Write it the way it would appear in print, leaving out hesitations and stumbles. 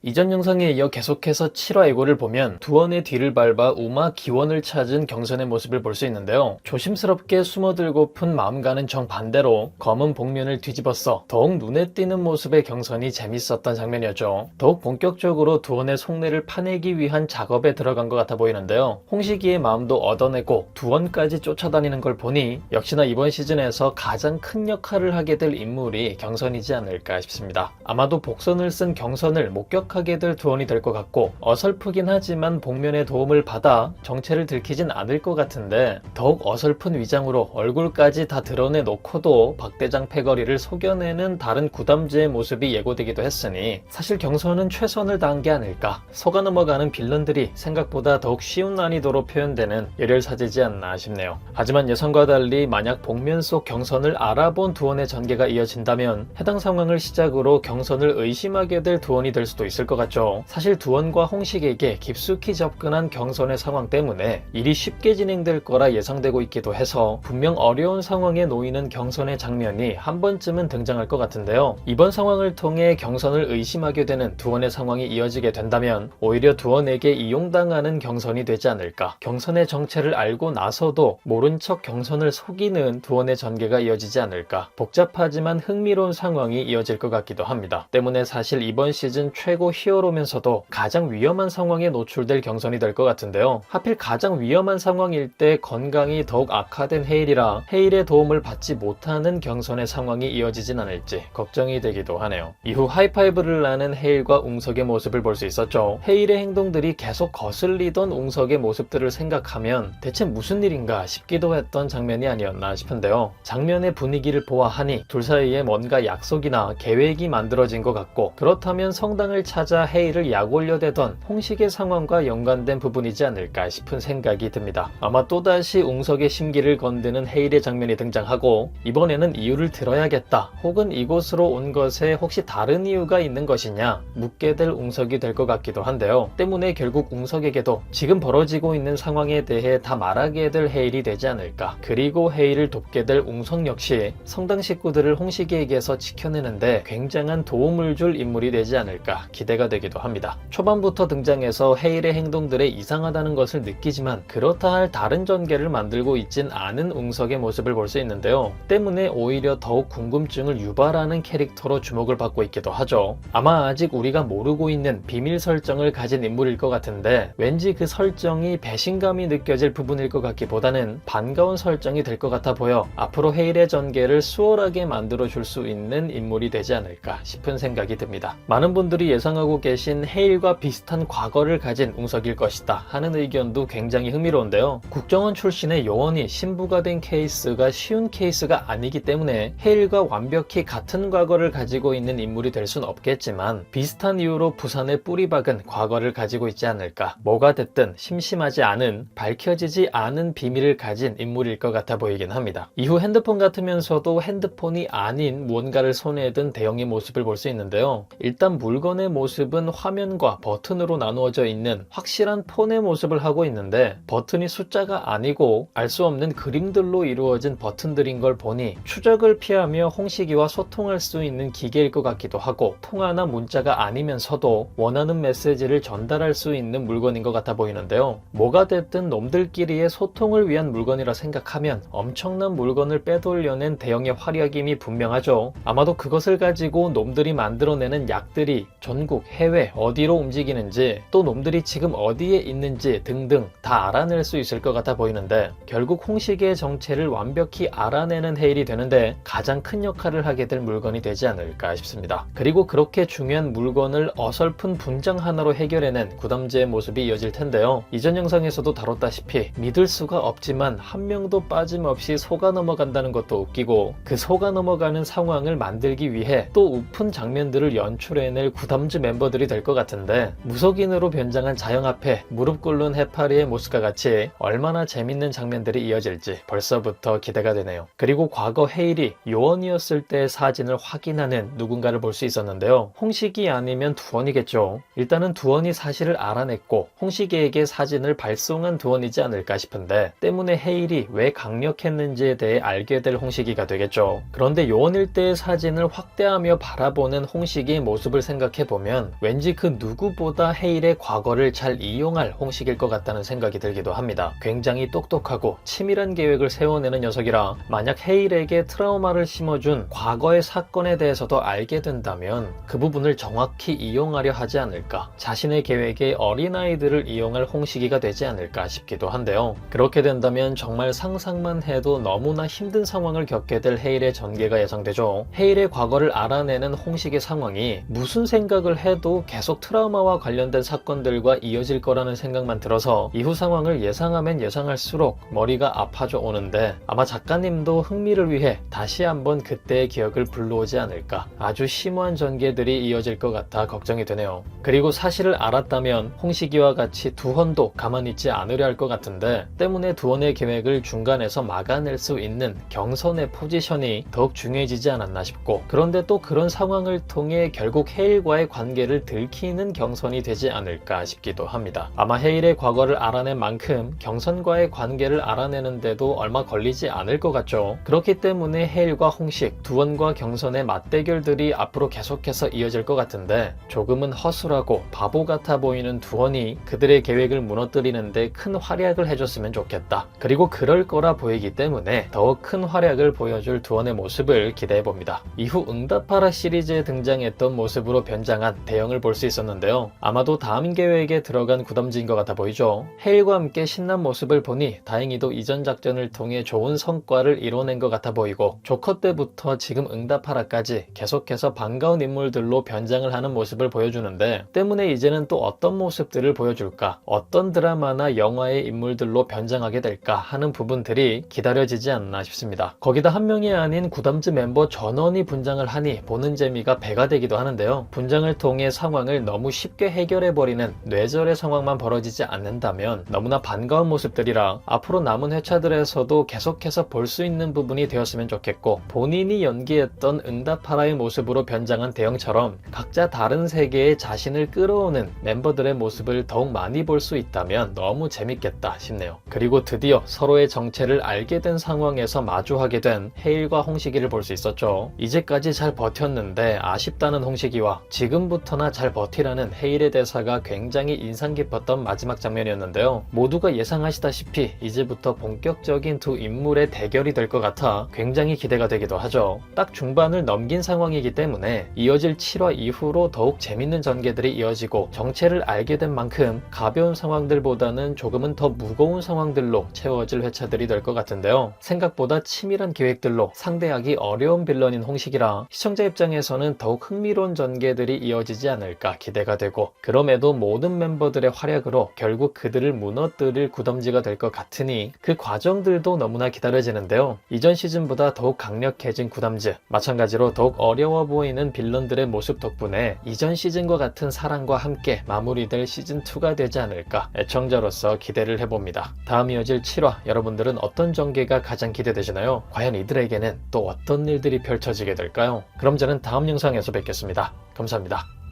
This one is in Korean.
이전 영상에 이어 계속해서 7화 예고를 보면 두원의 뒤를 밟아 우마 기원을 찾은 경선의 모습을 볼 수 있는데요. 조심스럽게 숨어들고픈 마음과는 정반대로 검은 복면을 뒤집었어 더욱 눈에 띄는 모습의 경선이 재밌었던 장면이었죠. 더욱 본격적으로 두원의 속내를 파내기 위한 작업에 들어간 것 같아 보이는데요. 홍식이의 마음도 얻어내고 두원까지 쫓아다니는 걸 보니 역시나 이번 시즌에서 가장 큰 역할을 하게 될 인물이 경선이지 않을까 싶습니다. 아마도 복선을 쓴 경선을 목격하게 될 두원이 될 것 같고 어설프긴 하지만 복면의 도움을 받아 정체를 들키진 않을 것 같은데 더욱 어설픈 위장으로 얼굴까지 다 드러내놓고도 박대장 패거리를 속여내는 다른 구담지의 모습이 예고되기도 했으니 사실 경선은 최선을 다한 게 아닐까. 속아 넘어가는 빌런들이 생각보다 더욱 쉬운 난이도로 표현되는 열혈사지지 않나 싶네요. 하지만 예상과 달리 만약 복면 속 경선을 알아본 두원의 전개가 이어진다면 해당 상황을 시작으로 경선을 의심하게 될 두원이 될 수도 있을 것 같죠. 사실 두원과 홍식에게 깊숙이 접근한 경선의 상황 때문에 일이 쉽게 진행될 거라 예상되고 있기도 해서 분명 어려운 상황에 놓이는 경선의 장면이 한 번쯤은 등장할 것 같은데요. 이번 상황을 통해 경선을 의심하게 되는 두원의 상황이 이어지게 된다면 오히려 두원에게 이용당하는 경선이 되지 않을까. 경선의 정체를 알고 나서도 모른 척 경선을 속이는 두원의 전개가 이어지지 않을까. 복잡하지만 흥미로운 상황이 이어질 것 같기도 합니다. 때문에 사실 이번 시즌 최고 히어로면서도 가장 위험한 상황에 노출될 경선이 될 것 같은데요. 하필 가장 위험한 상황일 때 건강이 더욱 악화된 헤일이라 헤일의 도움을 받지 못하는 경선의 상황이 이어지진 않을지 걱정이 되기도 하네요. 이후 하이파이브를 나는 헤일과 웅석의 모습을 볼 수 있었죠. 헤일의 행동들이 계속 거슬리던 웅석의 모습들을 생각하면 대체 무슨 일인가 싶기도 했던 장면이 아니었나 싶은데요. 장면의 분위기를 보아하니 둘 사이에 뭔가 약속이나 계획이 만들어진 것 같고 그렇다면 성당을 찾아 헤일을 약올려대던 홍식의 상황과 연관된 부분이지 않을까 싶은 생각이 듭니다. 아마 또다시 웅석의 심기를 건드는 헤일의 장면이 등장하고 이번에는 이유를 들어야겠다 혹은 이곳으로 온 것에 혹시 다른 이유가 있는 것이냐 묻게 될 웅석이 될 것 같기도 한데요. 때문에 결국 웅석에게도 지금 벌어지고 있는 상황에 대해 다 말하게 될 헤일이 되지 않을까. 그리고 헤일을 돕게 될 웅석 역시 성당 식구들을 홍식이에게서 지켜내는데 굉장한 도움을 줄 인물이 되지 않을까 기대가 되기도 합니다. 초반부터 등장해서 헤일의 행동들에 이상하다는 것을 느끼지만 그렇다 할 다른 전개를 만들고 있진 않은 웅석의 모습을 볼 수 있는데요. 때문에 오히려 더욱 궁금증을 유발하는 캐릭터로 주목을 받고 있기도 하죠. 아마 아직 우리가 모르고 있는 비밀 설정을 가진 인물일 것 같은데 왠지 그 설정이 배신감이 느껴질 부분일 것 같기보다는 반가운 설정이 될 것 같아 보여 앞으로 헤일의 전개를 수월하게 만들어 줄 수 있는 인물이 되지 않을까 싶은 생각이 듭니다. 많은 분들이 예상하고 계신 헤일과 비슷한 과거를 가진 웅석일 것이다 하는 의견도 굉장히 흥미로운데요. 국정원 출신의 요원이 신부가 된 케이스가 쉬운 케이스가 아니기 때문에 헤일과 완벽히 같은 과거를 가지고 있는 인물이 될 순 없겠지만 비슷한 이유로 부산에 뿌리박은 과거를 가지고 있지 않을까. 뭐가 됐든 심심하지 않은 밝혀지지 않은 비밀을 가진 인물일 것 같아 보이긴 합니다. 이후 핸드폰 같으면서도 핸드폰이 아닌 무언가를 손에 든 대형의 모습을 볼 수 있는데요. 일단 물건의 모습은 화면과 버튼으로 나누어져 있는 확실한 폰의 모습을 하고 있는데 버튼이 숫자가 아니고 알 수 없는 그림들로 이루어진 버튼들인 걸 보니 추적을 피하며 홍식이와 소통할 수 있는 기계일 것 같기도 하고 통화나 문자가 아니면서도 원하는 메시지를 전달할 수 있는 물건인 것 같아 보이는데요. 뭐가 됐든 놈들끼리의 소통을 위한 물건이라 생각하면 엄청난 물건을 빼돌려낸 대형의 활약임이 분명하죠. 아마도 그것을 가지고 놈들이 만들어내는 약들이 전국, 해외 어디로 움직이는지 또 놈들이 지금 어디에 있는지 등등 다 알아낼 수 있을 것 같아 보이는데 결국 홍식의 정체를 완벽히 알아내는 헤일이 되는데 가장 큰 역할을 하게 될 물건이 되지 않을까 싶습니다. 그리고 그렇게 중요한 물건을 어설픈 분장 하나로 해결해낸 구담지의 모습이 이어질 텐데요. 이전 영상에서도 다뤘다시피 믿을 수가 없지만 한 명도 빠짐없이 속아 넘어간다는 것도 웃기고 그 속아 넘어가는 상황을 만들기 위해 또 우픈 장면들을 연출해낼 구담지 멤버들이 될 것 같은데 무속인으로 변장한 자영 앞에 무릎 꿇는 해파리의 모습과 같이 얼마나 재밌는 장면들이 이어질지 벌써부터 기대가 되네요. 그리고 과거 헤일이 요원이었을 때의 사진을 확인하는 누군가를 볼 수 있었는데요. 홍식이 아니면 두원이겠죠. 일단은 두원이 사실을 알아냈고 홍식이에게 사진을 발송한 두원이지 않을까 싶은데 때문에 헤일이 왜 강력했는지에 대해 알게 될 홍식이가 되겠죠. 그런데 요원일 때의 사진을 확대하며 바라보는 홍식이의 모습을 생각해보면 보면 왠지 그 누구보다 헤일의 과거를 잘 이용할 홍식일 것 같다는 생각이 들기도 합니다. 굉장히 똑똑하고 치밀한 계획을 세워내는 녀석이라 만약 헤일에게 트라우마를 심어준 과거의 사건에 대해서도 알게 된다면 그 부분을 정확히 이용하려 하지 않을까, 자신의 계획에 어린아이들을 이용할 홍식이가 되지 않을까 싶기도 한데요. 그렇게 된다면 정말 상상만 해도 너무나 힘든 상황을 겪게 될 헤일의 전개가 예상되죠. 헤일의 과거를 알아내는 홍식의 상황이 무슨 생각을 해도 계속 트라우마와 관련된 사건들과 이어질 거라는 생각만 들어서 이후 상황을 예상하면 예상할수록 머리가 아파져 오는데, 아마 작가님도 흥미를 위해 다시 한번 그때의 기억을 불러오지 않을까, 아주 심오한 전개들이 이어질 것 같아 걱정이 되네요. 그리고 사실을 알았다면 홍식이와 같이 두헌도 가만히 있지 않으려 할 것 같은데, 때문에 두헌의 계획을 중간에서 막아낼 수 있는 경선의 포지션이 더욱 중요해지지 않았나 싶고, 그런데 또 그런 상황을 통해 결국 헤일과의 관계를 들키는 경선이 되지 않을까 싶기도 합니다. 아마 헤일의 과거를 알아낸 만큼 경선과의 관계를 알아내는데도 얼마 걸리지 않을 것 같죠. 그렇기 때문에 헤일과 홍식, 두헌과 경선의 맞대결들이 앞으로 계속해서 이어질 것 같은데, 조금은 허술하고 바보 같아 보이는 두헌이 그들의 계획을 무너뜨리는데 큰 활약을 해줬으면 좋겠다. 그리고 그럴 거라 보이기 때문에 더욱 큰 활약을 보여줄 두헌의 모습을 기대해봅니다. 이후 응답하라 시리즈에 등장했던 모습으로 변장한 대형을 볼 수 있었는데요. 아마도 다음 계획에 들어간 구덤지인 것 같아 보이죠. 헤일과 함께 신난 모습을 보니 다행히도 이전 작전을 통해 좋은 성과를 이뤄낸 것 같아 보이고, 조커 때부터 지금 응답하라까지 계속해서 반가운 인물들로 변장을 하는 모습을 보여주는데, 때문에 이제는 또 어떤 모습들을 보여줄까, 어떤 드라마나 영화의 인물들로 변장하게 될까 하는 부분들이 기다려지지 않나 싶습니다. 거기다 한 명이 아닌 구덤즈 멤버 전원이 분장을 하니 보는 재미가 배가 되기도 하는데요. 분장을 통해 상황을 너무 쉽게 해결해버리는 뇌절의 상황만 벌어지지 않는다면 너무나 반가운 모습들이라 앞으로 남은 회차들에서도 계속해서 볼 수 있는 부분이 되었으면 좋겠고, 본인이 연기했던 응답하라의 모습으로 변장한 대형처럼 각자 다른 세계에 자신을 끌어오는 멤버들의 모습을 더욱 많이 볼 수 있다면 너무 재밌겠다 싶네요. 그리고 드디어 서로의 정체를 알게 된 상황에서 마주하게 된 헤일과 홍식이를 볼 수 있었죠. 이제까지 잘 버텼는데 아쉽다는 홍식이와 지금부터나 잘 버티라는 헤일의 대사가 굉장히 인상 깊었던 마지막 장면이었는데요. 모두가 예상하시다시피 이제부터 본격적인 두 인물의 대결이 될 것 같아 굉장히 기대가 되기도 하죠. 딱 중반을 넘긴 상황이기 때문에 이어질 7화 이후로 더욱 재밌는 전개들이 이어지고, 정체를 알게 된 만큼 가벼운 상황들보다는 조금은 더 무거운 상황들로 채워질 회차들이 될 것 같은데요. 생각보다 치밀한 계획들로 상대하기 어려운 빌런인 홍식이라 시청자 입장에서는 더욱 흥미로운 전개들이 이어지지 않을까 기대가 되고, 그럼에도 모든 멤버들의 활약으로 결국 그들을 무너뜨릴 구덤지가 될 것 같으니 그 과정들도 너무나 기다려지는데요. 이전 시즌보다 더욱 강력해진 구덤즈, 마찬가지로 더욱 어려워 보이는 빌런들의 모습 덕분에 이전 시즌과 같은 사랑과 함께 마무리될 시즌2가 되지 않을까 애청자로서 기대를 해봅니다. 다음 이어질 7화 여러분들은 어떤 전개가 가장 기대되시나요? 과연 이들에게는 또 어떤 일들이 펼쳐지게 될까요? 그럼 저는 다음 영상에서 뵙겠습니다. 감사합니다.